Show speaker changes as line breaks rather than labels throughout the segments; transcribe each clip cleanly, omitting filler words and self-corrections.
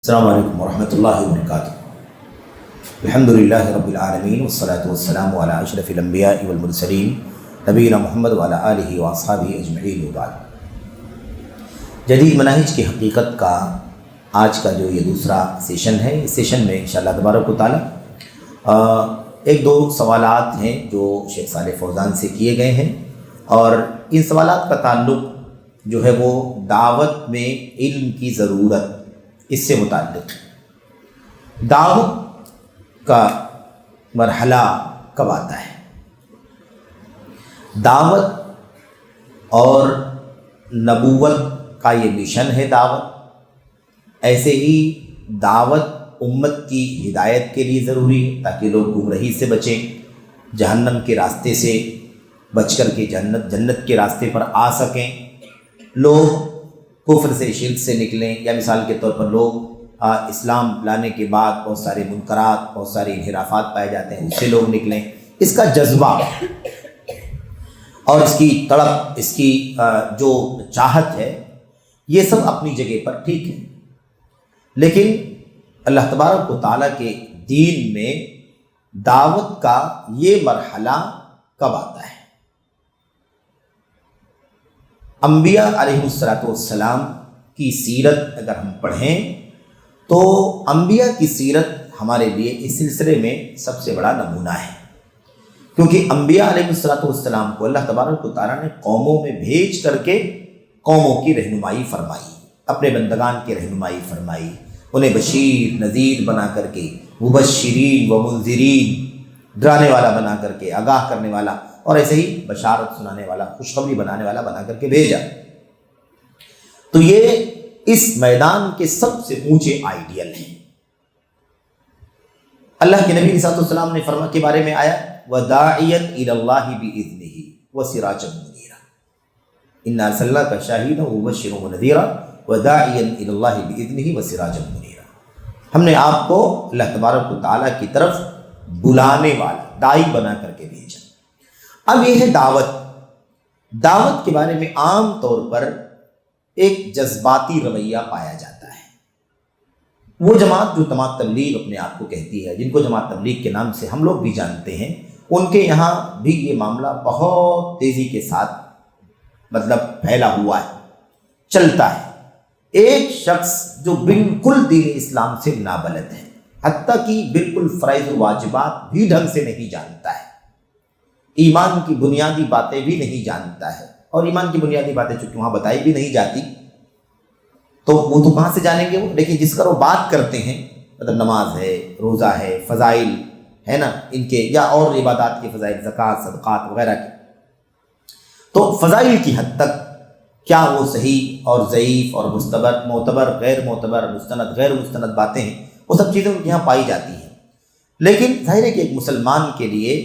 السلام علیکم ورحمۃ اللہ وبرکاتہ۔ الحمدللہ رب العالمین والصلاة والسلام علی اشرف الانبیاء والمرسلین نبینا محمد وعلی آلہ واصحابہ اجمعین وبعد۔ جدید مناہج کی حقیقت کا آج کا جو یہ دوسرا سیشن ہے، اس سیشن میں انشاءاللہ تبارک و تعالی ایک دو سوالات ہیں جو شیخ صالح فوزان سے کیے گئے ہیں، اور ان سوالات کا تعلق جو ہے وہ دعوت میں علم کی ضرورت، اس سے متعلق دعوت کا مرحلہ کب آتا ہے۔ دعوت اور نبوت کا یہ مشن ہے دعوت، ایسے ہی دعوت امت کی ہدایت کے لیے ضروری ہے تاکہ لوگ گمراہی سے بچیں، جہنم کے راستے سے بچ کر کے جنت کے راستے پر آ سکیں، لوگ کفر سے شرک سے نکلیں، یا مثال کے طور پر لوگ اسلام لانے کے بعد بہت سارے منکرات، بہت سارے انحرافات پائے جاتے ہیں، اس سے لوگ نکلیں۔ اس کا جذبہ اور اس کی تڑپ، اس کی جو چاہت ہے، یہ سب اپنی جگہ پر ٹھیک ہے، لیکن اللہ تبارک و تعالیٰ کے دین میں دعوت کا یہ مرحلہ کب آتا ہے۔ انبیاء علیہ السلام کی سیرت اگر ہم پڑھیں تو انبیاء کی سیرت ہمارے لیے اس سلسلے میں سب سے بڑا نمونہ ہے، کیونکہ انبیاء علیہ السلام کو اللہ تبارک و تعالیٰ نے قوموں میں بھیج کر کے قوموں کی رہنمائی فرمائی، اپنے بندگان کی رہنمائی فرمائی، انہیں بشیر نذیر بنا کر کے، مبشرین و منذرین، ڈرانے والا بنا کر کے، آگاہ کرنے والا، اور ایسے ہی بشارت سنانے والا، خوشخبری بنانے والا بنا کر کے بھیجا۔ تو یہ اس میدان کے سب سے اونچے آئیڈیل ہیں۔ اللہ کے نبی صلی اللہ علیہ وسلم نے فرما کے بارے میں آیا وَدَاعِيًا إِلَى اللَّهِ بِإِذْنِهِ وَسِرَاجًا مُنِيرًا إِنَّا أَرْسَلْنَاكَ شَاهِدًا وَمُبَشِّرًا وَنَذِيرًا وَدَاعِيًا إِلَى اللَّهِ بِإِذْنِهِ وَسِرَاجًا مُنِيرًا، ہم نے آپ کو اللہ تبارک و تعالیٰ کی طرف بلانے والا، داعی بنا کر کے بھیجا۔ اب یہ ہے دعوت۔ دعوت کے بارے میں عام طور پر ایک جذباتی رویہ پایا جاتا ہے۔ وہ جماعت جو جماعت تبلیغ اپنے آپ کو کہتی ہے، جن کو جماعت تبلیغ کے نام سے ہم لوگ بھی جانتے ہیں، ان کے یہاں بھی یہ معاملہ بہت تیزی کے ساتھ پھیلا ہوا ہے، چلتا ہے۔ ایک شخص جو بالکل دین اسلام سے نابلد ہے، حتیٰ کہ بالکل فرائض و واجبات بھی ڈھنگ سے نہیں جانتا ہے، ایمان کی بنیادی باتیں بھی نہیں جانتا ہے، اور ایمان کی بنیادی باتیں چونکہ وہاں بتائی بھی نہیں جاتی تو وہ تو کہاں سے جانیں گے وہ، لیکن جس کا وہ بات کرتے ہیں، نماز ہے، روزہ ہے، فضائل ہے نا ان کے، یا اور عبادات کے فضائل، زکوٰۃ، صدقات وغیرہ کے، تو فضائل کی حد تک کیا وہ صحیح اور ضعیف اور معتبر غیر معتبر، مستند غیر مستند باتیں ہیں، وہ سب چیزیں ان کے یہاں پائی جاتی ہیں۔ لیکن ظاہر ہے کہ ایک مسلمان کے لیے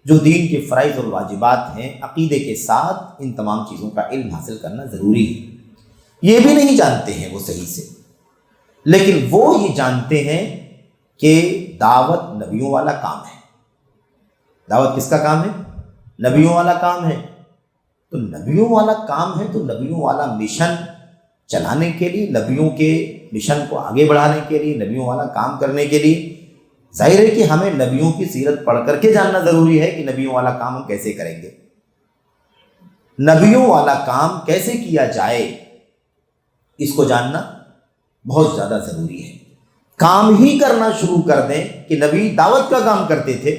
جو دین کے فرائض اور واجبات ہیں، عقیدے کے ساتھ ان تمام چیزوں کا علم حاصل کرنا ضروری ہے۔ یہ بھی نہیں جانتے ہیں وہ صحیح سے، لیکن وہ یہ جانتے ہیں کہ دعوت نبیوں والا کام ہے۔ دعوت کس کا کام ہے؟ نبیوں والا کام ہے۔ تو نبیوں والا کام ہے تو نبیوں والا مشن چلانے کے لیے، نبیوں کے مشن کو آگے بڑھانے کے لیے، نبیوں والا کام کرنے کے لیے ظاہر ہے کہ ہمیں نبیوں کی سیرت پڑھ کر کے جاننا ضروری ہے کہ نبیوں والا کام ہم کیسے کریں گے، نبیوں والا کام کیسے کیا جائے، اس کو جاننا بہت زیادہ ضروری ہے۔ کام ہی کرنا شروع کر دیں کہ نبی دعوت کا کام کرتے تھے،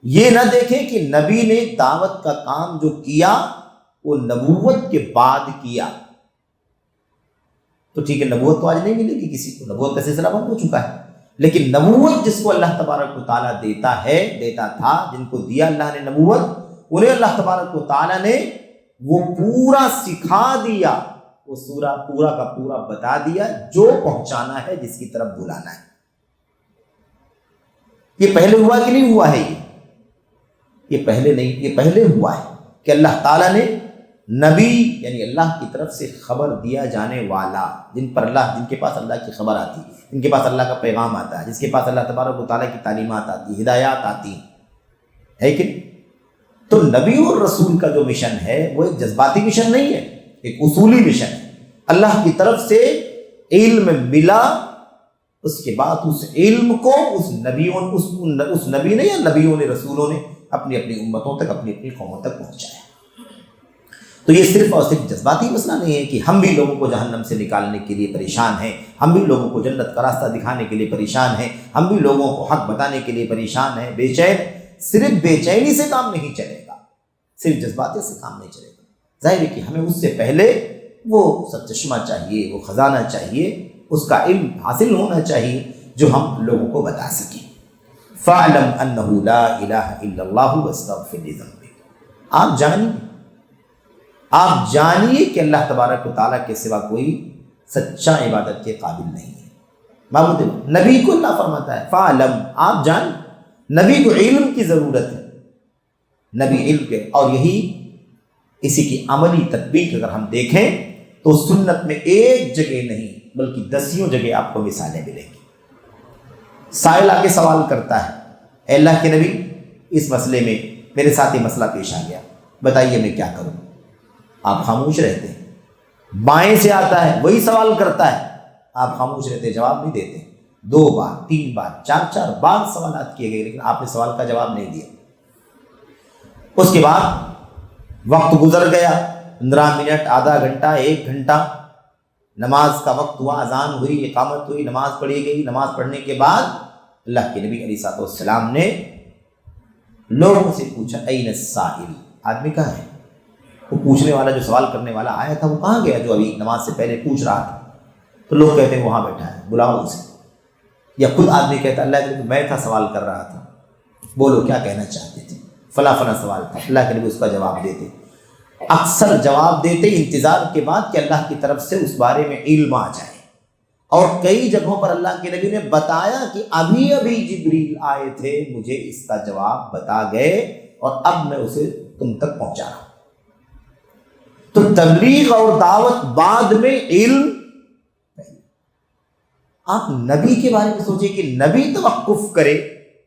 یہ نہ دیکھیں کہ نبی نے دعوت کا کام جو کیا وہ نبوت کے بعد کیا، تو ٹھیک ہے نبوت تو آج نہیں ملے گی کسی کو، نبوت کا سلسلہ بند ہو چکا ہے، لیکن نبوت جس کو اللہ تبارک و تعالیٰ دیتا تھا، جن کو دیا اللہ نے نبوت، انہیں اللہ تبارک و تعالیٰ نے وہ پورا سکھا دیا، وہ سورہ پورا کا پورا بتا دیا جو پہنچانا ہے، جس کی طرف بلانا ہے۔ یہ پہلے ہوا کہ نہیں ہوا ہے؟ یہ پہلے نہیں، یہ پہلے ہوا ہے کہ اللہ تعالیٰ نے نبی یعنی اللہ کی طرف سے خبر دیا جانے والا، جن کے پاس اللہ کی خبر آتی، جن کے پاس اللہ کا پیغام آتا ہے، جس کے پاس اللہ تبارک و تعالیٰ کی تعلیمات آتی، ہدایات آتی ہے کہ تو نبی اور رسول کا جو مشن ہے وہ ایک جذباتی مشن نہیں ہے، ایک اصولی مشن ہے۔ اللہ کی طرف سے علم ملا، اس کے بعد اس علم کو اس نبی نے یا نبیوں نے رسولوں نے اپنی اپنی امتوں تک، اپنی اپنی قوموں تک پہنچایا۔ تو یہ صرف اور صرف جذباتی مسئلہ نہیں ہے کہ ہم بھی لوگوں کو جہنم سے نکالنے کے لیے پریشان ہیں، ہم بھی لوگوں کو جنت کا راستہ دکھانے کے لیے پریشان ہیں، ہم بھی لوگوں کو حق بتانے کے لیے پریشان ہیں، بے چین۔ صرف بے چینی سے کام نہیں چلے گا، صرف جذباتی سے کام نہیں چلے گا۔ ظاہر ہے کہ ہمیں اس سے پہلے وہ سب چشمہ چاہیے، وہ خزانہ چاہیے، اس کا علم حاصل ہونا چاہیے جو ہم لوگوں کو بتا سکیں۔ فَاعْلَمْ أَنَّهُ لَا إِلَٰهَ إِلَّا اللَّهُ وَاسْتَغْفِرْ لِذَنبِكَ۔ آپ جانیے کہ اللہ تبارک و تعالیٰ کے سوا کوئی سچا عبادت کے قابل نہیں ہے۔ معبود نبی کو اللہ فرماتا ہے فَاعْلَمْ، آپ جان، نبی کو علم کی ضرورت ہے، نبی علم کے، اور یہی اسی کی عملی تطبیق اگر ہم دیکھیں تو سنت میں ایک جگہ نہیں بلکہ دسیوں جگہ آپ کو مثالیں ملیں گی۔ سائل آ کے سوال کرتا ہے، اے اللہ کے نبی، اس مسئلے میں میرے ساتھ یہ مسئلہ پیش آ گیا، بتائیے میں کیا کروں؟ آپ خاموش رہتے ہیں۔ بائیں سے آتا ہے، وہی سوال کرتا ہے، آپ خاموش رہتے، جواب نہیں دیتے۔ 2 بار 3 بار 4 بار سوالات کیے گئے لیکن آپ نے سوال کا جواب نہیں دیا۔ اس کے بعد وقت گزر گیا، 15 منٹ، آدھا گھنٹہ، 1 گھنٹہ، نماز کا وقت ہوا، اذان ہوئی، اقامت ہوئی، نماز پڑھی گئی۔ نماز پڑھنے کے بعد اللہ کے نبی علیہ السلام نے لوگوں سے پوچھا این السائل، آدمی کہاں ہے؟ وہ پوچھنے والا، جو سوال کرنے والا آیا تھا، وہ کہاں گیا جو ابھی نماز سے پہلے پوچھ رہا تھا؟ تو لوگ کہتے ہیں وہاں بیٹھا ہے، بلاؤ اسے۔ یا خود آدمی کہتا ہے اللہ کے نبی میں تھا، سوال کر رہا تھا، بولو کیا کہنا چاہتے تھے؟ فلاں فلاں سوال تھا۔ اللہ کے نبی اس کا جواب دیتے، اکثر جواب دیتے انتظار کے بعد کہ اللہ کی طرف سے اس بارے میں علم آ جائے۔ اور کئی جگہوں پر اللہ کے نبی نے بتایا کہ ابھی ابھی جبریل آئے تھے، مجھے اس کا جواب بتا گئے اور اب میں اسے تم تک پہنچا رہا ہوں۔ تو تبلیغ اور دعوت بعد میں، علم پہلے۔ آپ نبی کے بارے میں سوچیں کہ نبی توقف کرے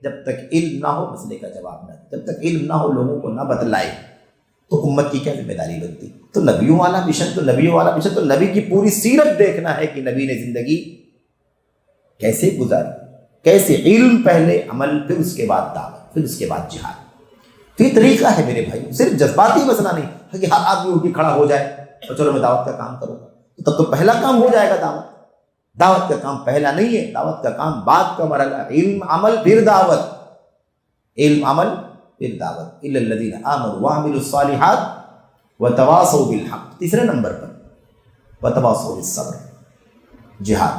جب تک علم نہ ہو، مسئلے کا جواب نہ، جب تک علم نہ ہو، لوگوں کو نہ بتلائے، تو امت کی کیا ذمہ داری بنتی؟ تو نبیوں والا مشن تو نبی کی پوری سیرت دیکھنا ہے کہ نبی نے زندگی کیسے گزاری، کیسے علم پہلے، عمل، پھر اس کے بعد دعوت، پھر اس کے بعد جہاد۔ تو یہ طریقہ ہے میرے بھائی، صرف جذباتی مسئلہ نہیں ہے کہ ہر آدمی اٹھ کے کھڑا ہو جائے اور چلو میں دعوت کا کام کروں گا، تب تو پہلا کام ہو جائے گا دعوت۔ دعوت کا کام پہلا نہیں ہے، دعوت کا کام بعد کا مرحلہ، علم، عمل، پھر دعوت، علم، عمل، پھر دعوت۔ الا الذین آمنوا وعملوا الصالحات وتواصوا بالحق، تیسرے نمبر پر وتواصوا بالصبر، جہاد،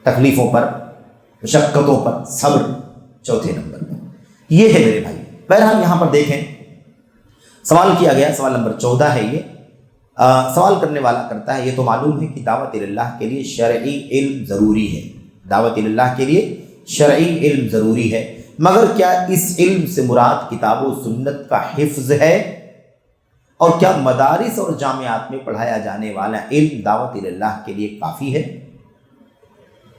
تکلیفوں پر، مشقتوں پر صبر، چوتھے نمبر پر۔ یہ ہے میرے بھائی۔ بہرحال یہاں پر دیکھیں، سوال کیا گیا، سوال نمبر 14 ہے یہ۔ سوال کرنے والا کرتا ہے، یہ تو معلوم ہے کہ دعوت اللہ کے لیے شرعی علم ضروری ہے، دعوت اللہ کے لیے شرعی علم ضروری ہے، مگر کیا اس علم سے مراد کتاب و سنت کا حفظ ہے؟ اور کیا مدارس اور جامعات میں پڑھایا جانے والا علم دعوت اللہ کے لیے کافی ہے؟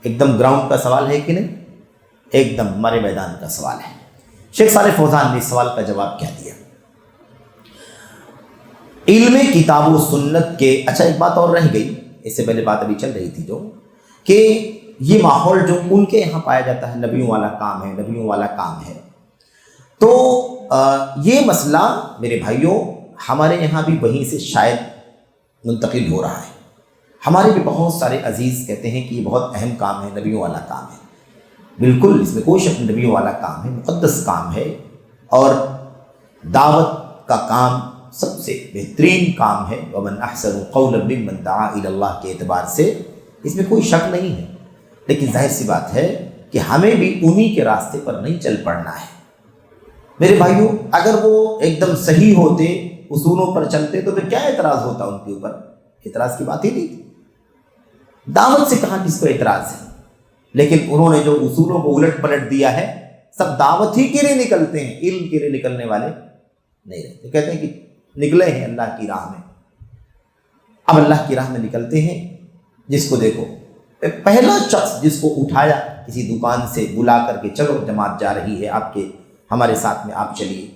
ایک دم گراؤنڈ کا سوال ہے کہ نہیں؟ ایک دم ہمارے میدان کا سوال ہے۔ شیخ صالح فوزان نے اس سوال کا جواب کیا دیا؟ علم کتاب و سنت کے، اچھا ایک بات اور رہ گئی، اس سے پہلے بات ابھی چل رہی تھی جو کہ یہ ماحول جو ان کے یہاں پایا جاتا ہے، نبیوں والا کام ہے، نبیوں والا کام ہے، تو یہ مسئلہ میرے بھائیوں ہمارے یہاں بھی وہیں سے شاید منتقل ہو رہا ہے۔ ہمارے بھی بہت سارے عزیز کہتے ہیں کہ یہ بہت اہم کام ہے، نبیوں والا کام ہے۔ بالکل، اس میں کوئی شک نہیں، نبیوں والا کام ہے، مقدس کام ہے، اور دعوت کا کام سب سے بہترین کام ہے۔ وَمَنْ أَحْسَنُ قَوْلًا مِّمَّنْ دَعَا إِلَى اللَّهِ کے اعتبار سے اس میں کوئی شک نہیں ہے، لیکن ظاہر سی بات ہے کہ ہمیں بھی انہی کے راستے پر نہیں چل پڑنا ہے۔ میرے بھائیوں، اگر وہ ایک دم صحیح ہوتے، اصولوں پر چلتے، تو پھر کیا اعتراض ہوتا ان کے اوپر؟ اعتراض کی بات ہی نہیں تھی۔ دعوت سے کہاں کس کو اعتراض ہے؟ لیکن انہوں نے جو اصولوں کو الٹ پلٹ دیا ہے، سب دعوت ہی کے لیے نکلتے ہیں، علم کے لیے نکلنے والے نہیں رہتے۔ کہتے ہیں کہ نکلے ہیں اللہ کی راہ میں۔ اب اللہ کی راہ میں نکلتے ہیں، جس کو دیکھو، پہلا شخص جس کو اٹھایا کسی دکان سے بلا کر کے، چلو جماعت جا رہی ہے آپ کے، ہمارے ساتھ میں آپ چلیے،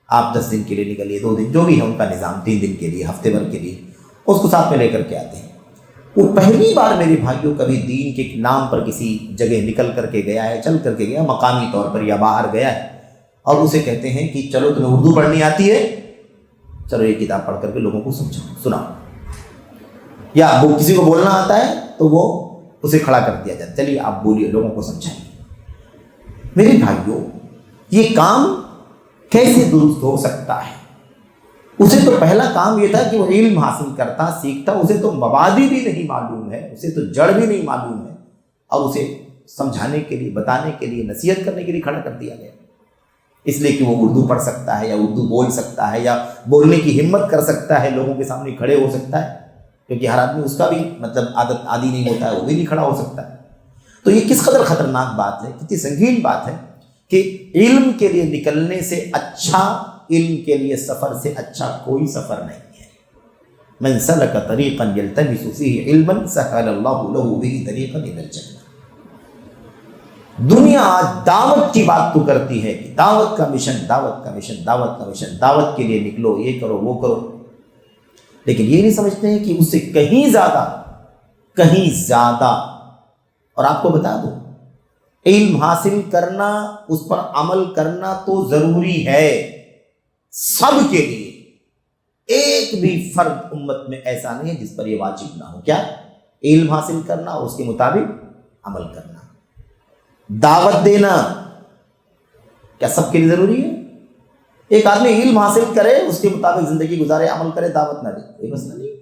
آپ 10 دن کے لیے نکلیے، 2 دن، جو بھی ہے ان کا نظام، 3 دن کے لیے، ہفتے بھر کے لیے، اس کو ساتھ میں لے کر کے آتے ہیں۔ وہ پہلی بار میرے بھائیوں کبھی دین کے نام پر کسی جگہ نکل کر کے گیا ہے، چل کر کے گیا مقامی طور پر یا باہر گیا ہے، اور اسے کہتے ہیں کہ چلو تمہیں اردو پڑھنی آتی ہے، چلو یہ کتاب پڑھ کر کے لوگوں کو سناؤ، یا وہ کسی کو بولنا آتا ہے تو وہ اسے کھڑا کر دیا جاتا ہے، چلیے آپ بولیے، لوگوں کو سمجھائیں۔ میرے بھائیوں، یہ کام کیسے درست ہو سکتا ہے؟ اسے تو پہلا کام یہ تھا کہ وہ علم حاصل کرتا، سیکھتا، اسے تو مبادی بھی نہیں معلوم ہے، اسے تو جڑ بھی نہیں معلوم ہے، اور اسے سمجھانے کے لیے، بتانے کے لیے، نصیحت کرنے کے لیے کھڑا کر دیا گیا، اس لیے کہ وہ اردو پڑھ سکتا ہے یا اردو بول سکتا ہے یا بولنے کی ہمت کر سکتا ہے، لوگوں کے سامنے کھڑے ہو سکتا ہے، کیونکہ ہر آدمی اس کا بھی عادت عادی نہیں ہوتا ہے، وہ بھی نہیں کھڑا ہو سکتا ہے۔ تو یہ کس قدر خطرناک بات ہے، کتنی سنگین بات ہے کہ علم کے لیے نکلنے سے اچھا، علم کے لیے سفر سے اچھا کوئی سفر نہیں ہے۔ من سلک طریقا یلتمس فیہ علما سہل اللہ لہ بہ طریقا الی الجنہ۔ دنیا آج دعوت کی بات تو کرتی ہے کہ دعوت کا مشن، دعوت کا مشن، دعوت کا مشن، دعوت کے لیے نکلو، یہ کرو وہ کرو، لیکن یہ نہیں سمجھتے ہیں کہ اس سے کہیں زیادہ، اور آپ کو بتا دوں، علم حاصل کرنا، اس پر عمل کرنا تو ضروری ہے سب کے لیے، ایک بھی فرد امت میں ایسا نہیں ہے جس پر یہ واجب نہ ہو۔ کیا؟ علم حاصل کرنا اور اس کے مطابق عمل کرنا۔ دعوت دینا کیا سب کے لیے ضروری ہے؟ ایک آدمی علم حاصل کرے، اس کے مطابق زندگی گزارے، عمل کرے، دعوت نہ دے، کوئی مسئلہ نہیں،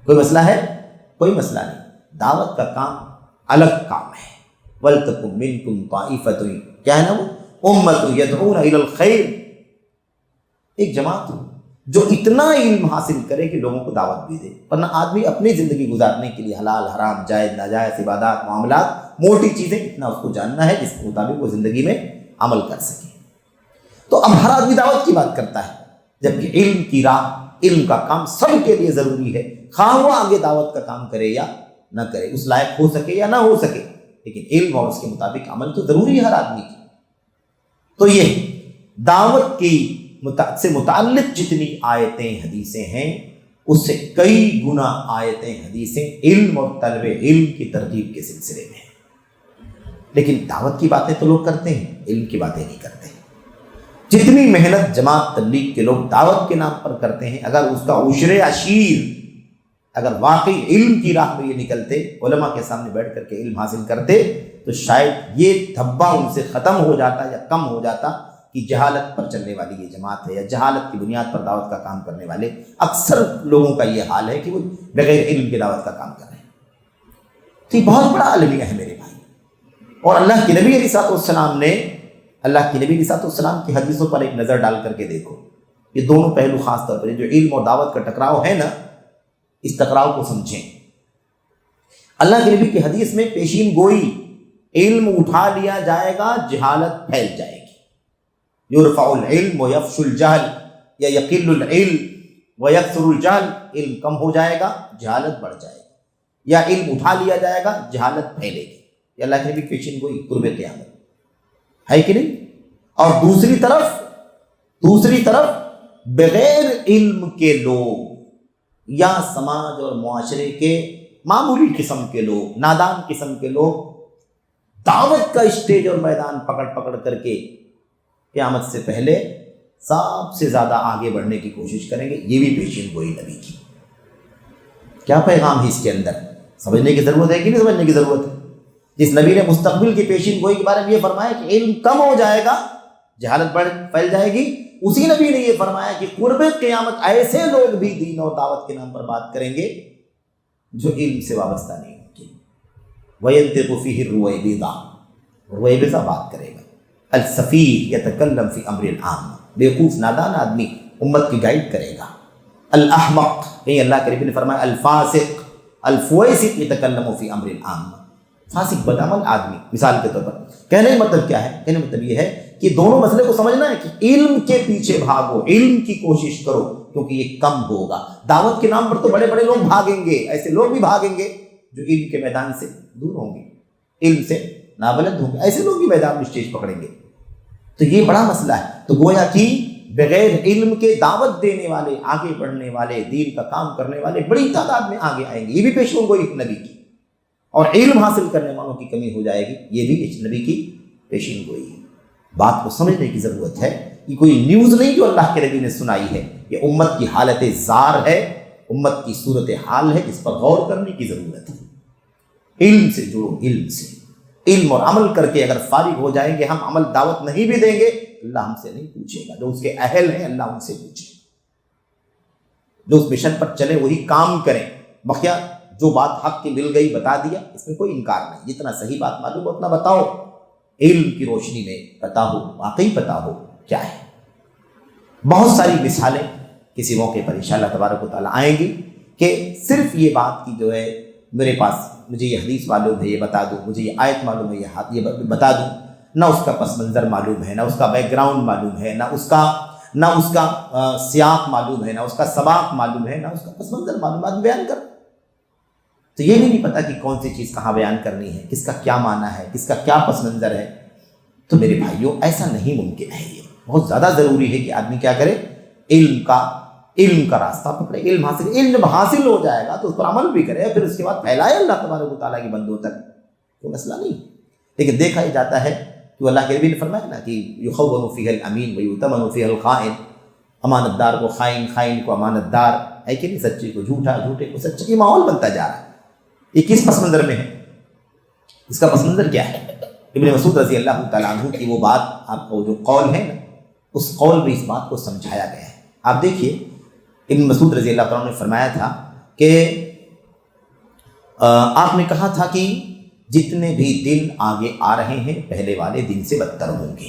کوئی مسئلہ ہے؟ کوئی مسئلہ نہیں۔ دعوت کا کام الگ کام ہے۔ وَلْتَكُن مِّنكُمْ طَائِفَةٌ، کیا ہے نا وہ، أُمَّةٌ يَدْعُونَ إِلَى الْخَيْرِ، ایک جماعت جو اتنا علم حاصل کرے کہ لوگوں کو دعوت بھی دے، ورنہ آدمی اپنی زندگی گزارنے کے لیے حلال حرام، جائز ناجائز، عبادات، معاملات، موٹی چیزیں اتنا اس کو جاننا ہے جس کے مطابق وہ زندگی میں عمل کر سکے۔ تو اب ہر آدمی دعوت کی بات کرتا ہے، جبکہ علم کی راہ، علم کا کام سب کے لیے ضروری ہے، خواہ وہ آگے دعوت کا کام کرے یا نہ کرے، اس لائق ہو سکے یا نہ ہو سکے، لیکن علم اور اس کے مطابق عمل تو ضروری ہے ہر آدمی کی۔ تو یہ دعوت کی سے متعلق جتنی آیتیں حدیثیں ہیں، اس سے کئی گنا آیتیں حدیثیں علم اور طلب علم کی ترغیب کے سلسلے میں ہیں، لیکن دعوت کی باتیں تو لوگ کرتے ہیں، علم کی باتیں نہیں کرتے۔ جتنی محنت جماعت تبلیغ کے لوگ دعوت کے نام پر کرتے ہیں، اگر اس کا عشر عشیر، اگر واقعی علم کی راہ میں یہ نکلتے، علماء کے سامنے بیٹھ کر کے علم حاصل کرتے، تو شاید یہ دھبا ان سے ختم ہو جاتا یا کم ہو جاتا کہ جہالت پر چلنے والی یہ جماعت ہے، یا جہالت کی بنیاد پر دعوت کا کام کرنے والے اکثر لوگوں کا یہ حال ہے کہ وہ بغیر علم کے دعوت کا کام کر رہے ہیں۔ تو یہ بہت بڑا المیہ ہے میرے بھائی، اور اللہ کے نبی علیہ الصلوۃ والسلام نے، اللہ کے نبی علیہ الصلوۃ والسلام کی حدیثوں پر ایک نظر ڈال کر کے دیکھو، یہ دونوں پہلو خاص طور پر جو علم اور دعوت کا ٹکراؤ ہے نا، اس ٹکراؤ کو سمجھیں۔ اللہ کے نبی کی حدیث میں پیشین گوئی، علم اٹھا لیا جائے گا، جہالت پھیل جائے گی، یرفع العلم ویفش الجہل، یا یقل العلم ویکثر الجہل، علم کم ہو جائے گا، جہالت بڑھ جائے گی، یا علم اٹھا لیا جائے گا، جہالت پھیلے گی۔ یہ اللہ کے نبی کی پیشین گوئی قرب قیامت ہے کہ نہیں؟ اور دوسری طرف بغیر علم کے لوگ یا سماج اور معاشرے کے معمولی قسم کے لوگ، نادان قسم کے لوگ دعوت کا اسٹیج اور میدان پکڑ کر کے قیامت سے پہلے سب سے زیادہ آگے بڑھنے کی کوشش کریں گے۔ یہ بھی پیشین گوئی نبی کی۔ کیا پیغام ہے اس کے اندر؟ سمجھنے کی ضرورت ہے کہ نہیں سمجھنے کی ضرورت ہے؟ جس نبی نے مستقبل کی پیشین گوئی کے بارے میں یہ فرمایا کہ علم کم ہو جائے گا، جہالت پھیل جائے گی، اسی نبی نے یہ فرمایا کہ قرب قیامت ایسے لوگ بھی دین اور دعوت کے نام پر بات کریں گے جو علم سے وابستہ نہیں ہوں گے۔ وَيَنْطِقُ فِيهِ الرُّوَيْبِضَةُ، رویبضہ بات کرے گا۔ السفیہ یتکلم فی امر العام، بیوقوف نادان آدمی امت کی گائیڈ کرے گا۔ الاحمق، کہیں اللہ کے نبی نے فرمایا الفاسق، الفویسق یتکلم فی امر العام، فاسق بدعمل آدمی، مثال کے طور پر۔ کہنے کا مطلب کیا ہے؟ کہنے کا مطلب یہ ہے کہ دونوں مسئلے کو سمجھنا ہے کہ علم کے پیچھے بھاگو، علم کی کوشش کرو، کیونکہ یہ کم ہوگا۔ دعوت کے نام پر تو بڑے بڑے لوگ بھاگیں گے، ایسے لوگ بھی بھاگیں گے جو علم کے میدان سے دور ہوں گے، علم سے نابلد ہوں گے، ایسے لوگ بھی میدان میں اسٹیج پکڑیں گے۔ تو یہ بڑا مسئلہ ہے۔ تو گویا کہ بغیر علم کے دعوت دینے والے، آگے بڑھنے والے، دین کا کام کرنے والے بڑی تعداد میں آگے آئیں گے، یہ بھی پیشین گوئی نبی کی، اور علم حاصل کرنے والوں کی کمی ہو جائے گی، یہ بھی نبی کی پیشین گوئی ہے۔ بات کو سمجھنے کی ضرورت ہے، یہ کوئی نیوز نہیں جو اللہ کے نبی نے سنائی ہے، یہ امت کی حالت زار ہے، امت کی صورت حال ہے، اس پر غور کرنے کی ضرورت ہے۔ علم سے جڑو، علم سے، علم اور عمل کر کے اگر فارغ ہو جائیں گے، ہم عمل دعوت نہیں بھی دیں گے، اللہ ہم سے نہیں پوچھے گا، جو اس کے اہل ہیں اللہ ان سے پوچھے، جو اس مشن پر چلے وہی کام کریں۔ بقیہ جو بات حق کی مل گئی بتا دیا، اس میں کوئی انکار نہیں، جتنا صحیح بات معلوم ہو اتنا بتاؤ، علم کی روشنی میں پتا ہو، واقعی پتا ہو کیا ہے۔ بہت ساری مثالیں کسی موقع پر انشاءاللہ تبارک و تعالیٰ آئیں گی کہ صرف یہ بات کی جو ہے میرے پاس مجھے یہ حدیث معلوم ہے یہ بتا دوں، مجھے یہ آیت معلوم ہے یہ بتا دوں، نہ اس کا پس منظر معلوم ہے، نہ اس کا بیک گراؤنڈ معلوم ہے، نہ اس کا سیاق معلوم ہے، نہ اس کا سباق معلوم ہے، نہ اس کا پس منظر معلومات بیان کر، تو یہ بھی نہیں پتا کہ کون سی چیز کہاں بیان کرنی ہے، کس کا کیا معنی ہے، کس کا کیا پس منظر ہے۔ تو میرے بھائیوں ایسا نہیں ممکن ہے، یہ بہت زیادہ ضروری ہے کہ آدمی کیا کرے، علم کا راستہ پکڑے، علم حاصل ہو جائے گا تو اس پر عمل بھی کرے، پھر اس کے بعد پھیلائے اللہ تبارک و تعالیٰ کی بندوں تک، کوئی مسئلہ نہیں۔ لیکن دیکھا ہی جاتا ہے کہ اللہ کے نبی نے فرمایا نا کہ یخون فیہ الامین ویؤتمن فیہ الخائن، امانت دار کو خائن، خائن کو امانت دار، ہے کہ نہیں، سچے کو جھوٹا، جھوٹے کو سچا، یہ ماحول بنتا جا رہا ہے۔ یہ کس پس منظر میں ہے؟ اس کا پس منظر کیا ہے؟ ابن مسعود رضی اللہ تعالیٰ عنہ کی وہ بات، آپ کو جو قول ہے نا، اس قول میں اس بات کو سمجھایا گیا ہے۔ آپ دیکھیے ابن مسعود رضی اللہ تعالیٰ عنہ نے فرمایا تھا کہ آپ نے کہا تھا کہ جتنے بھی دن آگے آ رہے ہیں پہلے والے دن سے بدتر ہوں گے،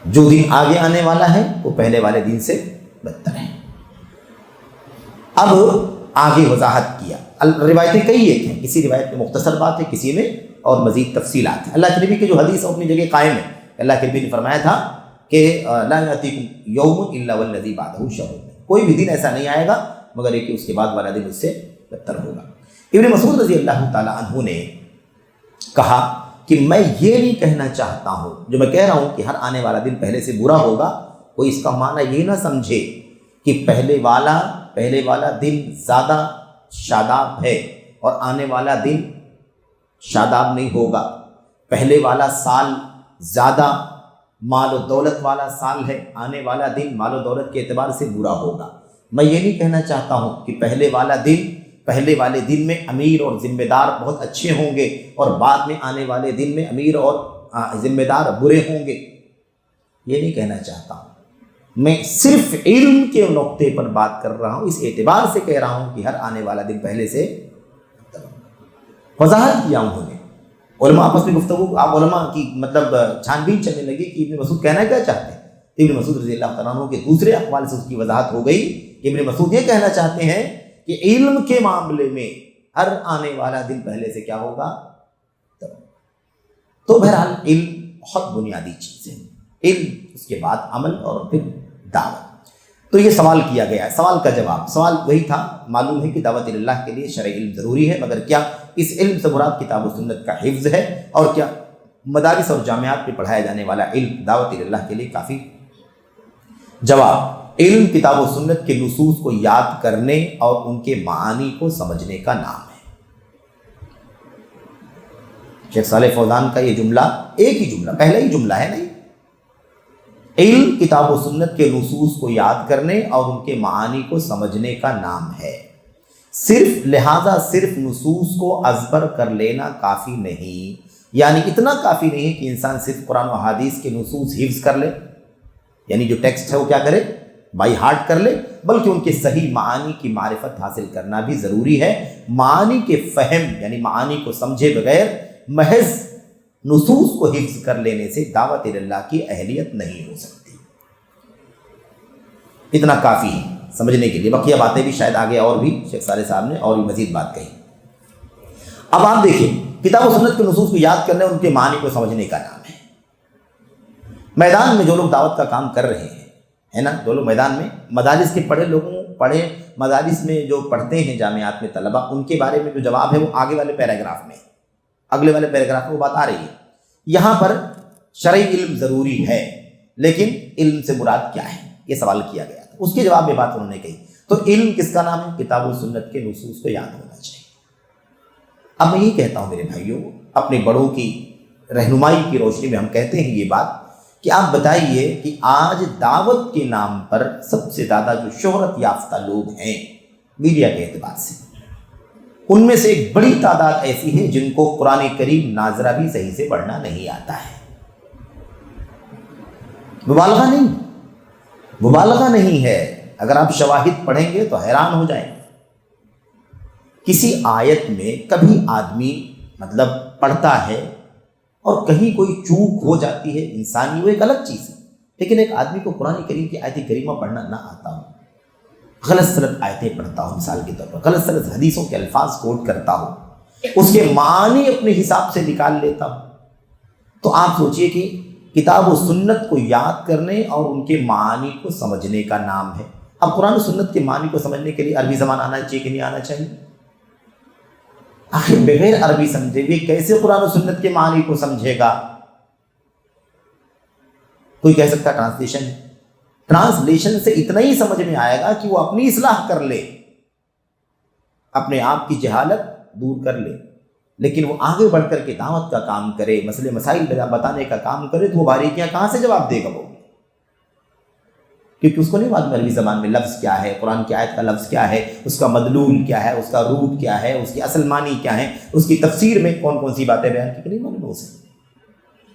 جو دن آگے آنے والا ہے وہ پہلے والے دن سے بدتر ہے۔ اب آگے وضاحت کیا، روایتیں کئی ایک ہیں، کسی روایت میں مختصر بات ہے، کسی میں اور مزید تفصیلات ہیں۔ اللہ کے نبی کی جو حدیث اپنی جگہ قائم ہے، اللہ کے نبی نے فرمایا تھا کہ لا یأتیکم یوم الا والذی بعدہ شر، کوئی بھی دن ایسا نہیں آئے گا مگر یہ کہ اس کے بعد والا دن اس سے بدتر ہوگا۔ ابن مسعود رضی اللہ تعالیٰ عنہ نے کہا کہ میں یہ نہیں کہنا چاہتا ہوں، جو میں کہہ رہا ہوں کہ ہر آنے والا دن پہلے سے برا ہوگا، کوئی اس کا معنی یہ نہ سمجھے کہ پہلے والا دن زیادہ شاداب ہے اور آنے والا دن شاداب نہیں ہوگا، پہلے والا سال زیادہ مال و دولت والا سال ہے، آنے والا دن مال و دولت کے اعتبار سے برا ہوگا۔ میں یہ نہیں کہنا چاہتا ہوں کہ پہلے والے دن میں امیر اور ذمہ دار بہت اچھے ہوں گے اور بعد میں آنے والے دن میں امیر اور ذمہ دار برے ہوں گے، یہ نہیں کہنا چاہتا ہوں۔ میں صرف علم کے نقطے پر بات کر رہا ہوں، اس اعتبار سے کہہ رہا ہوں کہ ہر آنے والا دن پہلے سے وضاحت کیا انہوں نے۔ علماء آپس میں گفتگو، آپ علماء کی مطلب چھان بین چلنے لگی کہ ابن مسعود کہنا کیا چاہتے ہیں۔ ابن مسعود رضی اللہ تعالیٰ عنہ کے دوسرے اقوال سے اس کی وضاحت ہو گئی کہ ابن مسعود یہ کہنا چاہتے ہیں کہ علم کے معاملے میں ہر آنے والا دن پہلے سے کیا ہوگا۔ تو بہرحال علم بہت بنیادی چیز ہے، علم، اس کے بعد عمل اور پھر دعوت۔ تو یہ سوال کیا گیا ہے، سوال کا جواب، سوال وہی تھا، معلوم ہے کہ دعوت اللہ کے لیے شرعی علم ضروری ہے، مگر کیا اس علم سے مراد کتاب و سنت کا حفظ ہے، اور کیا مدارس اور جامعات میں پڑھایا جانے والا علم دعوت اللہ کے لیے کافی؟ جواب، علم کتاب و سنت کے نصوص کو یاد کرنے اور ان کے معانی کو سمجھنے کا نام ہے۔ شیخ صالح فوزان کا یہ جملہ ایک ہی جملہ، پہلا ہی جملہ ہے نہیں، علم کتاب و سنت کے نصوص کو یاد کرنے اور ان کے معانی کو سمجھنے کا نام ہے، لہذا صرف نصوص کو ازبر کر لینا کافی نہیں، یعنی اتنا کافی نہیں کہ انسان صرف قرآن و حدیث کے نصوص حفظ کر لے، یعنی جو ٹیکسٹ ہے وہ کیا کرے، بائی ہارٹ کر لے، بلکہ ان کے صحیح معانی کی معرفت حاصل کرنا بھی ضروری ہے۔ معانی کے فہم یعنی معانی کو سمجھے بغیر محض نصوص کو حفظ کر لینے سے دعوت اللہ کی اہلیت نہیں ہو سکتی، اتنا کافی ہے سمجھنے کے لیے۔ بقیہ باتیں بھی شاید آگے اور بھی شیخ صالح صاحب نے اور بھی مزید بات کہی۔ اب آپ دیکھیں، کتاب و سنت کے نصوص کو یاد کرنے اور ان کے معنی کو سمجھنے کا نام ہے۔ میدان میں جو لوگ دعوت کا کام کر رہے ہیں، ہے نا، جو لوگ میدان میں مدارس کے پڑھے مدارس میں جو پڑھتے ہیں جامعات میں طلبہ، ان کے بارے میں جو جواب ہے وہ آگے والے پیراگراف میں، اگلے والے پیراگراف میں وہ بات آ رہی ہے۔ یہاں پر شرعی علم ضروری ہے، لیکن علم سے مراد کیا ہے، یہ سوال کیا گیا تھا، اس کے جواب میں بات انہوں نے کہی۔ تو علم کس کا نام ہے؟ کتاب و سنت کے نصوص کو یاد ہونا چاہیے۔ اب میں یہ کہتا ہوں میرے بھائیوں، اپنے بڑوں کی رہنمائی کی روشنی میں ہم کہتے ہیں یہ بات کہ آپ بتائیے کہ آج دعوت کے نام پر سب سے زیادہ جو شہرت یافتہ لوگ ہیں میڈیا کے اعتبار سے، ان میں سے ایک بڑی تعداد ایسی ہے جن کو قرآن کریم ناظرہ بھی صحیح سے پڑھنا نہیں آتا ہے۔ مبالغہ نہیں ہے، اگر آپ شواہد پڑھیں گے تو حیران ہو جائیں گے۔ کسی آیت میں کبھی آدمی پڑھتا ہے اور کہیں کوئی چوک ہو جاتی ہے انسانی، وہ ایک الگ چیز ہے، لیکن ایک آدمی کو قرآن کریم کی آیت کریمہ پڑھنا نہ آتا ہو، غلط سلط آیتیں پڑھتا ہو، مثال کے طور پر غلط سلط حدیثوں کے الفاظ کوٹ کرتا ہو، اس کے معنی اپنے حساب سے نکال لیتا ہو، تو آپ سوچئے کہ کتاب و سنت کو یاد کرنے اور ان کے معنی کو سمجھنے کا نام ہے۔ اب قرآن و سنت کے معنی کو سمجھنے کے لیے عربی زبان آنا چاہیے کہ نہیں آنا چاہیے؟ آخر بغیر عربی سمجھے ہوئے کیسے قرآن و سنت کے معنی کو سمجھے گا؟ کوئی کہہ سکتا ٹرانسلیشن ہے، ٹرانسلیشن سے اتنا ہی سمجھ میں آئے گا کہ وہ اپنی اصلاح کر لے، اپنے آپ کی جہالت دور کر لے، لیکن وہ آگے بڑھ کر کے دعوت کا کام کرے، مسئلے مسائل بتانے کا کام کرے، تو وہ باریکیاں کہاں سے جواب دے گا وہ؟ کیونکہ اس کو نہیں معلوم عربی زبان میں لفظ کیا ہے، قرآن کی آیت کا لفظ کیا ہے، اس کا مدلول کیا ہے، اس کا روٹ کیا ہے، اس کی اصل معنی کیا ہے، اس کی تفسیر میں کون کون سی باتیں بیان کی، نہیں معلوم اسے۔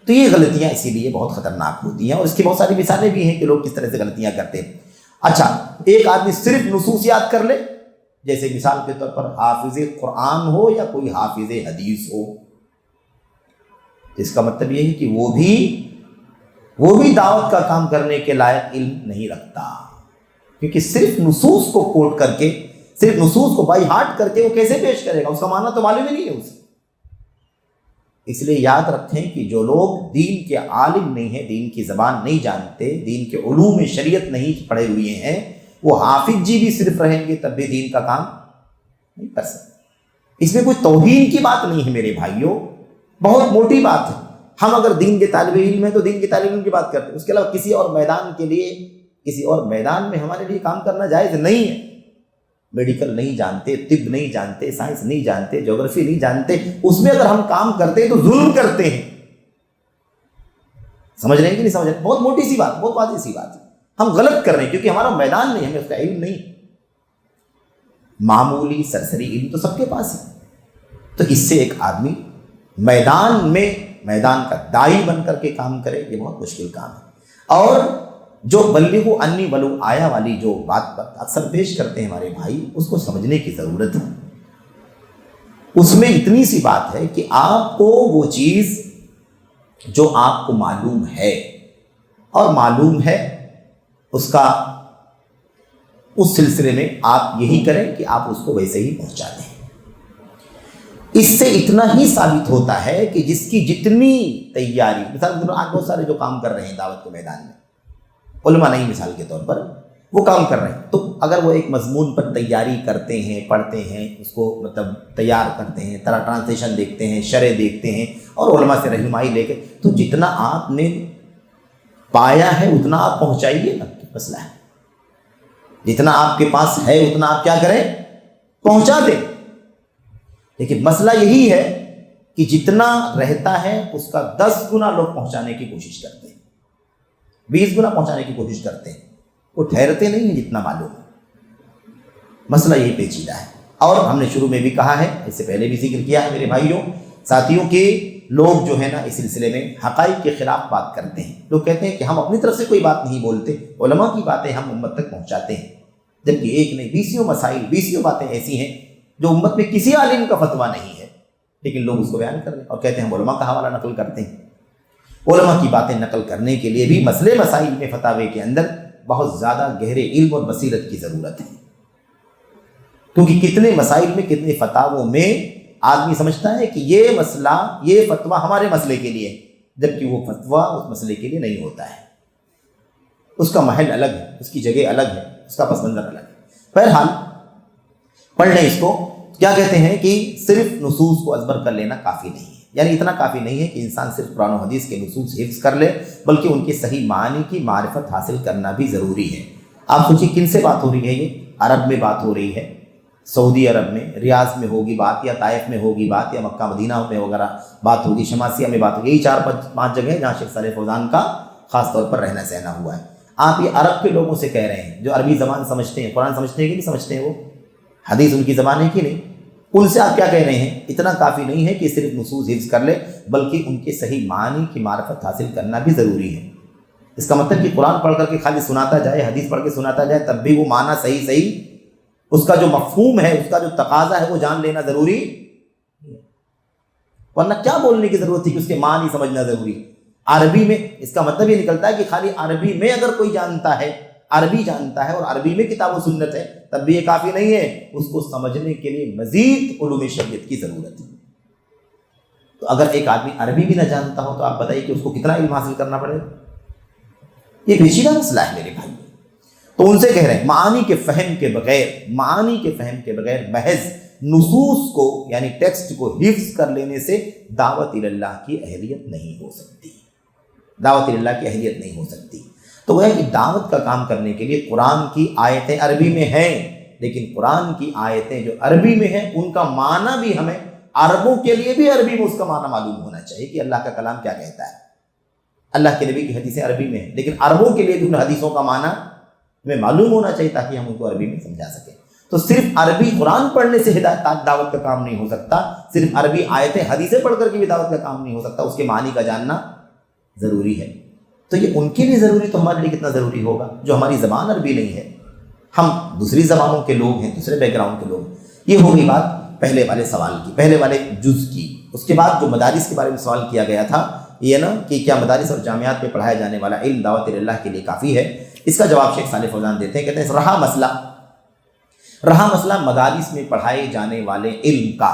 تو یہ غلطیاں اسی لیے بہت خطرناک ہوتی ہیں، اور اس کی بہت ساری مثالیں بھی ہیں کہ لوگ کس طرح سے غلطیاں کرتے ہیں۔ اچھا، ایک آدمی صرف نصوص یاد کر لے، جیسے مثال کے طور پر حافظ قرآن ہو یا کوئی حافظ حدیث ہو، اس کا مطلب یہ ہے کہ وہ بھی دعوت کا کام کرنے کے لائق علم نہیں رکھتا، کیونکہ صرف نصوص کو کوٹ کر کے، صرف نصوص کو بائی ہارٹ کر کے وہ کیسے پیش کرے گا؟ اس کا معنی تو معلوم ہی نہیں ہے اسے۔ اس لیے یاد رکھیں کہ جو لوگ دین کے عالم نہیں ہیں، دین کی زبان نہیں جانتے، دین کے علوم شریعت نہیں پڑھے ہوئے ہیں، وہ حافظ جی بھی صرف رہیں گے تب بھی دین کا کام نہیں کر سکتے۔ اس میں کوئی توہین کی بات نہیں ہے میرے بھائیوں، بہت موٹی بات ہے۔ ہم اگر دین کے طالب علم ہیں تو دین کے طالب علم کی بات کرتے ہیں، اس کے علاوہ کسی اور میدان میں ہمارے لیے کام کرنا جائز نہیں ہے۔ میڈیکل نہیں جانتے، طب نہیں جانتے، سائنس نہیں جانتے، جغرافی نہیں جانتے، اس میں اگر ہم کام کرتے ہیں تو ظلم کرتے ہیں۔ سمجھ رہے ہیں کہ نہیں سمجھ رہے؟ بہت موٹی سی بات، بہت واضح سی بات ہے، ہم غلط کر رہے ہیں کیونکہ ہمارا میدان نہیں، ہمیں اس کا علم نہیں۔ معمولی سرسری علم تو سب کے پاس ہے، تو اس سے ایک آدمی میدان کا داعی بن کر کے کام کرے، یہ بہت مشکل کام ہے۔ اور جو بلغوا انی ولو آیا والی جو بات اکثر پیش کرتے ہیں ہمارے بھائی، اس کو سمجھنے کی ضرورت ہے۔ اس میں اتنی سی بات ہے کہ آپ کو وہ چیز جو آپ کو معلوم ہے اور معلوم ہے اس سلسلے میں آپ یہی کریں کہ آپ اس کو ویسے ہی پہنچا دیں۔ اس سے اتنا ہی ثابت ہوتا ہے کہ جس کی جتنی تیاری، مثال آج بہت سارے جو کام کر رہے ہیں دعوت کے میدان میں، علماء نہیں مثال کے طور پر، وہ کام کر رہے ہیں، تو اگر وہ ایک مضمون پر تیاری کرتے ہیں، پڑھتے ہیں، اس کو تیار کرتے ہیں، طرح ٹرانسلیشن دیکھتے ہیں، شرح دیکھتے ہیں، اور علماء سے رہنمائی لے کے، تو جتنا آپ نے پایا ہے اتنا آپ پہنچائیے نا، مسئلہ ہے۔ جتنا آپ کے پاس ہے اتنا آپ کیا کریں؟ پہنچا دیں۔ لیکن مسئلہ یہی ہے کہ جتنا رہتا ہے اس کا 10 گنا لوگ پہنچانے کی کوشش کرتے ہیں، 20 گنا پہنچانے کی کوشش کرتے ہیں، وہ ٹھہرتے نہیں ہیں جتنا معلوم ہے۔ مسئلہ یہ پیچیدہ ہے، اور ہم نے شروع میں بھی کہا ہے، اس سے پہلے بھی ذکر کیا ہے میرے بھائیوں ساتھیوں، کہ لوگ جو ہے نا اس سلسلے میں حقائق کے خلاف بات کرتے ہیں۔ لوگ کہتے ہیں کہ ہم اپنی طرف سے کوئی بات نہیں بولتے، علماء کی باتیں ہم امت تک پہنچاتے ہیں، جبکہ ایک نہیں 20 مسائل، 20 باتیں ایسی ہیں جو امت میں کسی عالم کا فتویٰ نہیں ہے، لیکن لوگ اس کو بیان کر رہے ہیں اور کہتے ہیں ہم علماء کا حوالہ نقل کرتے ہیں۔ علماء کی باتیں نقل کرنے کے لیے بھی مسئلے مسائل میں فتاوے کے اندر بہت زیادہ گہرے علم اور بصیرت کی ضرورت ہے، کیونکہ کتنے مسائل میں، کتنے فتاووں میں آدمی سمجھتا ہے کہ یہ مسئلہ، یہ فتویٰ ہمارے مسئلے کے لیے، جبکہ وہ فتویٰ اس مسئلے کے لیے نہیں ہوتا ہے، اس کا محل الگ ہے، اس کی جگہ الگ ہے، اس کا پس منظر الگ ہے۔ بہرحال پڑھ لیں اس کو۔ کیا کہتے ہیں کہ صرف نصوص کو ازبر کر لینا کافی نہیں ہے، یعنی اتنا کافی نہیں ہے کہ انسان صرف قرآن و حدیث کے نصوص حفظ کر لے، بلکہ ان کے صحیح معنی کی معرفت حاصل کرنا بھی ضروری ہے۔ آپ سوچیں کن سے بات ہو رہی ہے؟ یہ عرب میں بات ہو رہی ہے، سعودی عرب میں، ریاض میں ہوگی بات، یا طائف میں ہوگی بات، یا مکہ مدینہ میں وغیرہ بات ہوگی، شماسیہ میں بات ہوگی۔ یہی 4-5 جگہ ہیں جہاں شیخ صالح فوزان کا خاص طور پر رہنا سہنا ہوا ہے۔ آپ یہ عرب کے لوگوں سے کہہ رہے ہیں جو عربی زبان سمجھتے ہیں، قرآن سمجھتے ہیں کہ نہیں سمجھتے ہیں، وہ حدیث ان کی زبان ہے کہ نہیں، ان سے آپ کیا کہہ رہے ہیں؟ اتنا کافی نہیں ہے کہ صرف نصوص حفظ کر لے، بلکہ ان کے صحیح معنی کی معرفت حاصل کرنا بھی ضروری ہے۔ اس کا مطلب کہ قرآن پڑھ کر کے خالی سناتا جائے، حدیث پڑھ کے سناتا جائے، تب بھی وہ معنی صحیح اس کا جو مفہوم ہے، اس کا جو تقاضا ہے وہ جان لینا ضروری، ورنہ کیا بولنے کی ضرورت تھی کہ اس کے معنی سمجھنا ضروری۔ عربی میں اس کا مطلب یہ نکلتا ہے کہ خالی عربی میں اگر کوئی جانتا ہے، عربی جانتا ہے اور عربی میں کتاب و سنت ہے، تب بھی یہ کافی نہیں ہے، اس کو سمجھنے کے لیے مزید علوم شریعت کی ضرورت ہے۔ تو اگر ایک آدمی عربی بھی نہ جانتا ہو تو آپ بتائیے کہ اس کو کتنا علم حاصل کرنا پڑے گا؟ یہ پیچیدہ مسئلہ ہے میرے بھائی۔ تو ان سے کہہ رہے ہیں معانی کے فہم کے بغیر محض نصوص کو یعنی ٹیکسٹ کو حفظ کر لینے سے دعوت اللہ کی اہلیت نہیں ہو سکتی، دعوت اللہ کی اہلیت نہیں ہو سکتی۔ تو وہ ہے کہ دعوت کا کام کرنے کے لیے قرآن کی آیتیں عربی میں ہیں، لیکن قرآن کی آیتیں جو عربی میں ہیں ان کا معنی بھی ہمیں عربوں کے لیے بھی عربی میں اس کا معنی معلوم ہونا چاہیے کہ اللہ کا کلام کیا کہتا ہے۔ اللہ کے نبی کی حدیثیں عربی میں ہیں، لیکن عربوں کے لیے بھی ان حدیثوں کا معنی ہمیں معلوم ہونا چاہیے تاکہ ہم ان کو عربی میں سمجھا سکیں۔ تو صرف عربی قرآن پڑھنے سے دعوت کا کام نہیں ہو سکتا، صرف عربی آیتیں حدیثیں پڑھ کر کے بھی دعوت کا کام نہیں ہو سکتا، اس کے معنی کا جاننا ضروری ہے۔ تو یہ ان کے لیے ضروری، تو ہمارے لیے کتنا ضروری ہوگا جو ہماری زبان عربی نہیں ہے، ہم دوسری زبانوں کے لوگ ہیں، دوسرے بیک گراؤنڈ کے لوگ۔ یہ ہوگی بات پہلے والے سوال کی، پہلے والے جز کی۔ اس کے بعد جو مدارس کے بارے میں سوال کیا گیا تھا، یہ نا کہ کیا مدارس اور جامعات میں پڑھایا جانے والا علم دعوت اللہ کے لیے کافی ہے؟ اس کا جواب شیخ صالح فوزان دیتے ہیں، کہتے ہیں رہا مسئلہ مدارس میں پڑھائے جانے والے علم کا،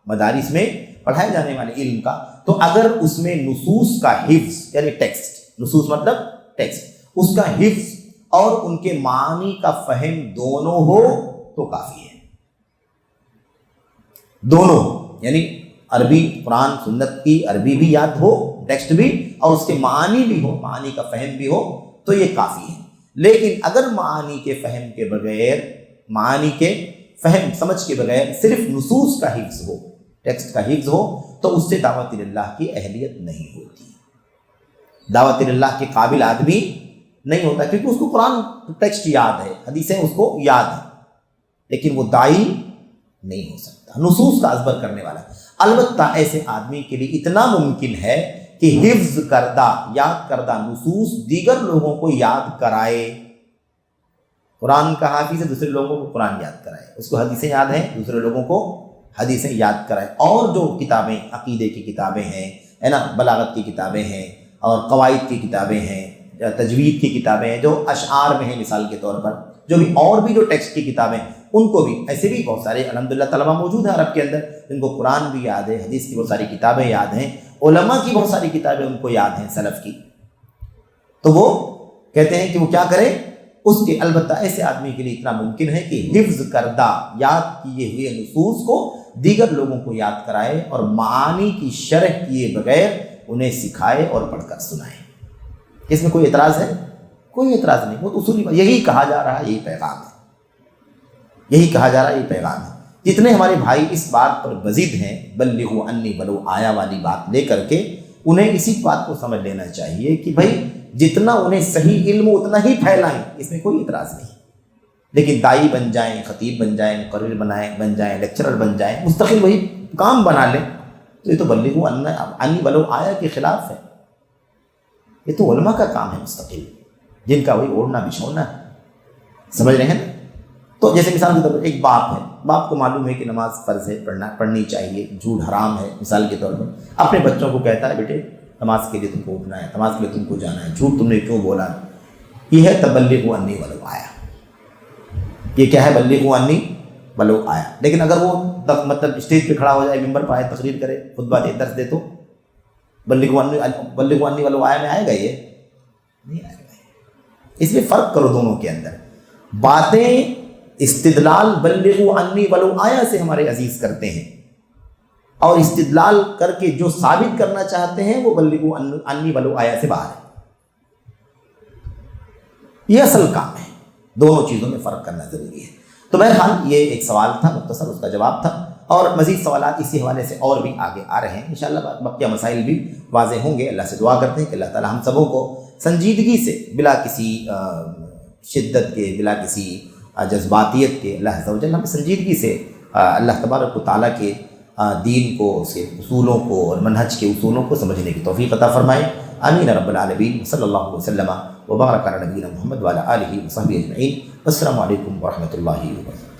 مدارس میں پڑھائے جانے والے علم کا، تو اگر اس میں نصوص کا حفظ یعنی ٹیکسٹ، نصوص مطلب ٹیکسٹ، اس کا حفظ اور ان کے معنی کا فہم دونوں ہو تو کافی ہے۔ دونوں یعنی عربی قرآن سنت کی عربی بھی یاد ہو، ٹیکسٹ بھی، اور اس کے معنی بھی ہو، معنی کا فہم بھی ہو، تو یہ کافی ہے۔ لیکن اگر معنی کے فہم کے بغیر، معنی کے فہم سمجھ کے بغیر صرف نصوص کا حفظ ہو، ٹیکسٹ کا حفظ ہو، تو اس سے دعوت اللہ کی اہلیت نہیں ہوتی، دعوت اللہ کے قابل آدمی نہیں ہوتا، کیونکہ اس کو قرآن ٹیکسٹ یاد ہے، حدیثیں اس کو یاد ہیں، لیکن وہ داعی نہیں ہو سکتا، نصوص کا ازبر کرنے والا۔ البتہ ایسے آدمی کے لیے اتنا ممکن ہے کہ حفظ کردہ، یاد کردہ نصوص دیگر لوگوں کو یاد کرائے۔ قرآن کا حافظ ہے، دوسرے لوگوں کو قرآن یاد کرائے، اس کو حدیثیں یاد ہیں، دوسرے لوگوں کو حدیثیں یاد کرائے۔ اور جو کتابیں عقیدے کی کتابیں ہیں، ہے نا، بلاغت کی کتابیں ہیں، اور قواعد کی کتابیں ہیں، تجوید کی کتابیں ہیں، جو اشعار میں ہیں مثال کے طور پر، جو بھی اور بھی جو ٹیکسٹ کی کتابیں، ان کو بھی ایسے بھی بہت سارے الحمدللہ طلبہ موجود ہیں عرب کے اندر جن کو قرآن بھی یاد ہے، حدیث کی بہت ساری کتابیں یاد ہیں، علماء کی بہت ساری کتابیں ان کو یاد ہیں سلف کی۔ تو وہ کہتے ہیں کہ وہ کیا کرے اس کے، البتہ ایسے آدمی کے لیے اتنا ممکن ہے کہ حفظ کردہ یاد کیے ہوئے نصوص کو دیگر لوگوں کو یاد کرائے اور معانی کی شرح کیے بغیر انہیں سکھائے اور پڑھ کر سنائے۔ اس میں کوئی اعتراض ہے؟ کوئی اعتراض نہیں، وہ تو اصولی یہی کہا جا رہا ہے، یہی پیغام ہے، یہی کہا جا رہا ہے، یہی پیغام ہے۔ جتنے ہمارے بھائی اس بات پر بزد ہیں بلغوا عنی ولو آیا والی بات لے کر کے، انہیں اسی بات کو سمجھ لینا چاہیے کہ بھائی جتنا انہیں صحیح علم اتنا ہی پھیلائیں، اس میں کوئی اعتراض نہیں، لیکن دائی بن جائیں، خطیب بن جائیں، مقرر بن جائیں، لیکچرر بن جائیں، مستقل وہی کام بنا لیں، تو یہ تو بلغوا عنی ولو آیا کے خلاف ہے۔ یہ تو علماء کا کام ہے مستقل، جن کا وہی اوڑھنا بچھونا ہے، سمجھ رہے ہیں نا؟ تو جیسے مثال کے طور پر ایک باپ ہے، باپ کو معلوم ہے کہ نماز فرض ہے، پڑھنی چاہیے، جھوٹ حرام ہے، مثال کے طور پر اپنے بچوں کو کہتا ہے بیٹے نماز کے لیے تم کو اٹھنا ہے، نماز کے لیے تم کو جانا ہے، جھوٹ تم نے کیوں بولا؟ یہ ہے تبلیغوا عنی ولو آیا، یہ کیا ہے؟ بلغوا عنی ولو آیا۔ لیکن اگر وہ مطلب اسٹیج پہ کھڑا ہو جائے، ممبر پہ آئے، تقریر کرے، خطبہ دے، درس دے، تو بلغوا عنی ولو آیا میں آئے گا؟ یہ نہیں آئے گا۔ اس لیے فرق کرو دونوں کے اندر۔ باتیں استدلال بلغوا عنی ولو آیا سے ہمارے عزیز کرتے ہیں، اور استدلال کر کے جو ثابت کرنا چاہتے ہیں وہ بلغوا انی ولو آیا سے باہر ہے. یہ اصل کام ہے. دونوں چیزوں میں فرق کرنا ضروری ہے. تو بہرحال یہ ایک سوال تھا مختصر، اس کا جواب تھا، اور مزید سوالات اسی حوالے سے اور بھی آگے آ رہے ہیں انشاءاللہ. بقیہ مسائل بھی واضح ہوں گے. اللہ سے دعا کرتے ہیں کہ اللہ تعالی ہم سبوں کو سنجیدگی سے، بلا کسی شدت کے، بلا کسی جذباتیت کے، اللہ عز و جل ہمیں سنجیدگی سے اللہ تبارک و تعالیٰ کے دین کو، اس کے اصولوں کو اور منہج کے اصولوں کو سمجھنے کی توفیق عطا فرمائے. آمین رب العالمین. صلی اللہ علیہ وسلم وبارک علی نبینا محمد وعلی آلہ وصحبہ اجمعین. السلام علیکم ورحمۃ اللہ وبرکاتہ.